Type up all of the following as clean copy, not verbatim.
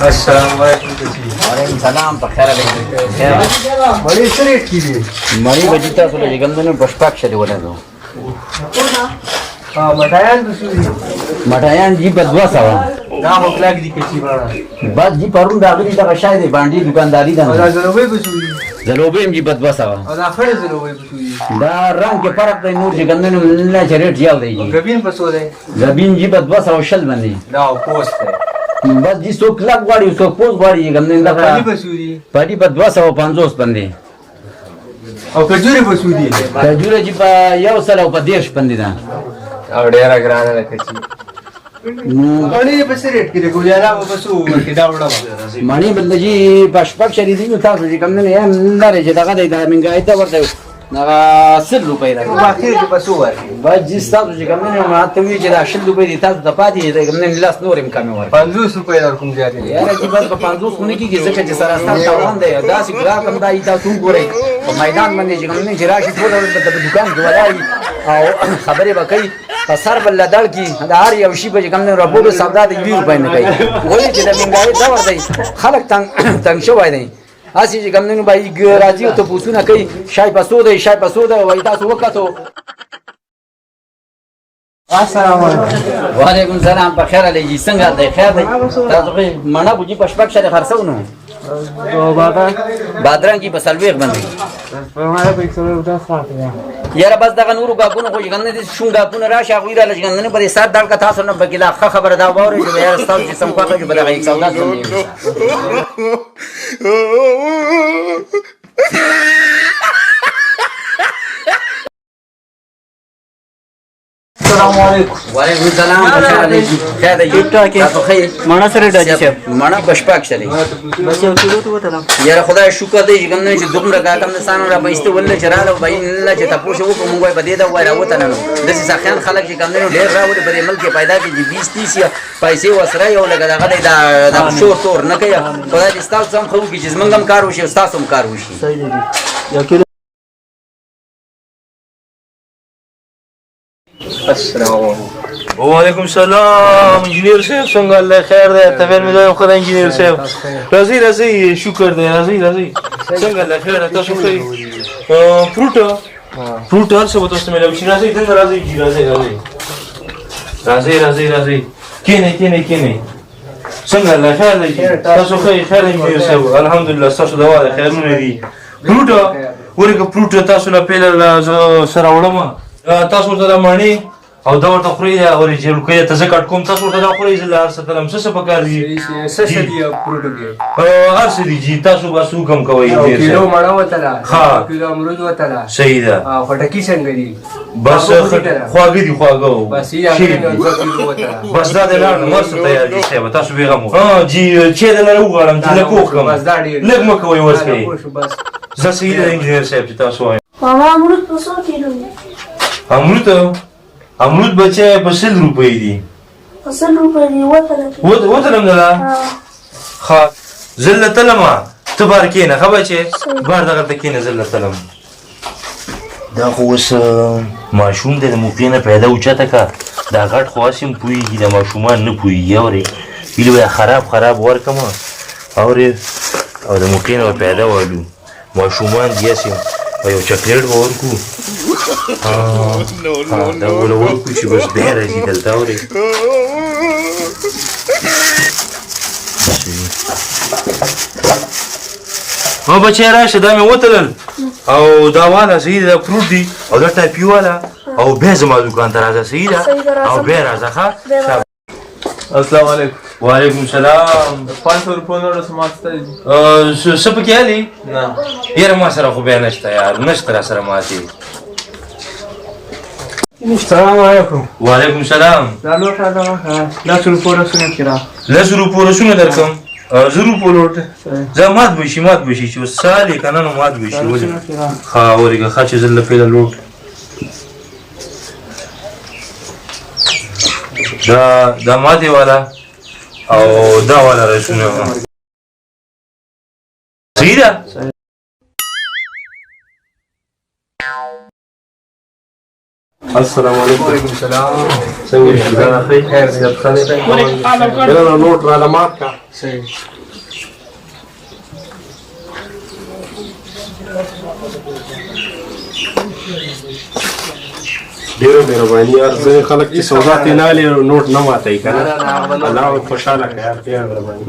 السلام علیکم کچی وعلیکم سلام په خیر علیکم مړی څه ریټ کې دي مړی بجی تاسو له ګندنه بشپاک شری ولادو مټایان د سوري مټایان جی په 200 دا مخلاق دي کچی باندې بعد جی پرون دا غلی دا شای دی باندې دکانداری دا ده زروي به سوري زلوبیم جی په 200 دا خړې زروي به سوري دا رنگ کې فرق دی نور چې ګندنه نه چریټ یاو دی جی غبین په سو دی زبین جی په 200 شل باندې دا پوسټ دی بس جی سو کلاک غواړي سو پوز غواړي ګندنه دا پالی به سوري پاډي په 250 باندې او کجوري به سوري کجوره جی په یو سره په 10 باندې ده او ډیره ګرانه ده کچی مړی په سریټ کې د ګولیالا په سو کې دا وړه مانی بل جی پشپک شری دی تاسو چې کوم نه نه لري چې دغه د منګای ته ورته دا 100 روپۍ راځي باخیر کې په سو ورکی با جی تاسو چې کوم نه ماته وی چې دا 100 روپۍ دي تاسو د پاتې د کوم نه لاس نورم کم ور 50 روپۍ در کوم ځای دی یاره چې بس په 50 خونه کې ځکه چې سره ستاسو تاوان دی دا سې ګرا کوم دا تاسو ګورئ په میدان باندې چې کوم نه چې راشي ټول د دکان کې ولای او خبرې وکړي په سر بل لدل کې دا هر یو شی به کوم نه ربوبه سودا د 20 روپۍ نه کوي وایي چې د منګای دا ور دی خلک تنگ شوی دی اسی چې کوم نه بای راځي او ته پوښتنه کوي شای پسو ده وای تاسو وکړو السلام علیکم وعلیکم السلام په خیر علی څنګه دی خیر دی تاسو په مڼه بوجي پښپک شری خرڅونو بادرنګ کی بسلويغ باندې یاره بس دغه نورو غاګونو خو څنګه دي شونګه په راشه غویره لږ نه په سر دال کا تاسو نه بګلا خبره دا وره چې یاره تاسو چې سم خوخه بلغه 100 السلام علیکم وعلیکم السلام خیر دی تاسو خیر مانا سره ډاجی شه مڼه بشپاک شری بس یو کیلو ته وته یاره خدای شکر دی چې کوم نه چې دومره کا کوم نسانو را پېسته ولله چراله وای نه چې تاسو وکړو موږ په دې دا وای راوته نه د سې ځخیان خلک چې کوم نه ډېر راوړي په ملک پیدا کې 20 30 پیسې وسره یو لګا دغه دا شور تور نه کوي خدای دې تاسو هم خو کې چې زمونږ هم کار وشي تاسو هم کار وشي صحیح دی یو کیلو السلام علیکم وعلیکم السلام انجینیر صاحب څنګه الله خیر دی تبر مې دوی خدای انجینیر صاحب راځي شکر دی راځي څنګه الله خیر تاسو خو فروټ هر څه به تاسو مې لوي راځي راځي کینه څنګه الله خیر دی تاسو خیر انجینیر صاحب الحمدلله تاسو دوا ده خیرونه دي فروټ تاسو نه پیل سره وړم تاسو ته مانی او دا ورته خوري او رجل کوي ته زکات کوم تاسو ته دا خوري زل هر څه تلم څه پکار دي څه دي پروډو کې هر څه دي تاسو بس حکم کوي کیلو مړه وته ها کیلو امرود وته صحیح ده فټکی څنګه دي بس خواږه بس یې کیلو وته بس دا د لار نو څه تیار دي څه تاسو بیغمو ها جی چې دا نه وګورم چې له کوم بس دا ډیر لږ مکه وای وسکي زه صحیح ده انجینیر صاحب چې تاسو وای ماما امرود په 100 کیلو امرود بچه په 100 روپۍ دي 100 روپۍ دی وته نن دا ها زله تلما تبار کینه خبرچه بار دغه تکینه زله تلم دا خو وس ماشوم د موپینه پیدا اوچته کا دا غټ خواسم پویږي د ماشومان نه پویږي اوري ویلو خراب ورکم او د موپینه پیدا والو ماشومان دیاسم یو چاکلیټ ورکو دا ورکو چې بس ډېر راځي دلته اوري او بچی راشه دا مې وتلل او دا والا صحیح دا فروټ دي او دا ټایپي والا او بیا زما دکان ته راځه صحیح ده او بیا راځه ښه السلام علیکم وعلیکم السلام 500 روپۍ نور سمات څه پکې علي نه یاره ما سره خو بیا نشته یار نشته را سره ماتې السلام علیکم وعلیکم السلام دا لوټه دا 10 روپۍ رسونه کړه 10 روپۍ رسونه درکم 10 روپۍ لوټ زه مات بشي چې سالي کنه نو مات بشي ولې ها ورګه خاچ زل په لوټ دا ماته والا او دا والا رسونه صحیح ده السلام علیکم وعلیکم السلام څنګه یې؟ خیر خیر نوٹ را لمات کا صحیح ډیره مهرباني یار ځینې خلک چې سودا ترې نه اخلي نوټ نه ماتوي که نه الله خوشحاله کړه یار ډېره مهرباني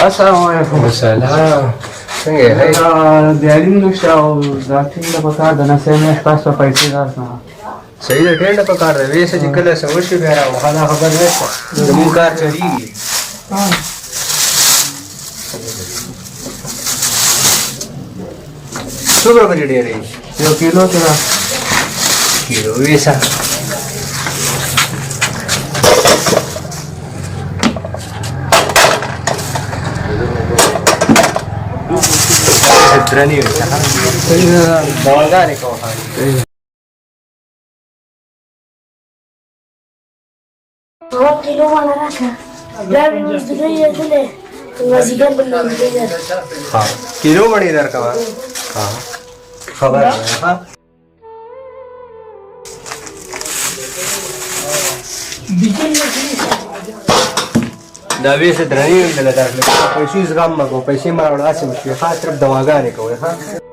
السلام علیکم السلام څنګه یې دیاریم نشته او دا ټینګ په کار د نسې مې پاس په پیسې راځنه صحیح ده ټرینډ په کار دی ویسه چې کله څه وشي بیا راوخلا خبر نشته زموږ کار چلیږي څومره بجې ډېرې 1 کیلو کې را کیلو ویسه درنې ویسه دواګانې کوه هو كيلو وانا راكا لا بالمزدورية دلي المزيجان بالمزدورية ها کیلو مړی درکوه ها خبر ها دا ویسه درنې وي دله درکړه پیسې زغم مه کوه پیسې مه راوړه هسې مه شوې ښه صرف دواګانې کوئ ښه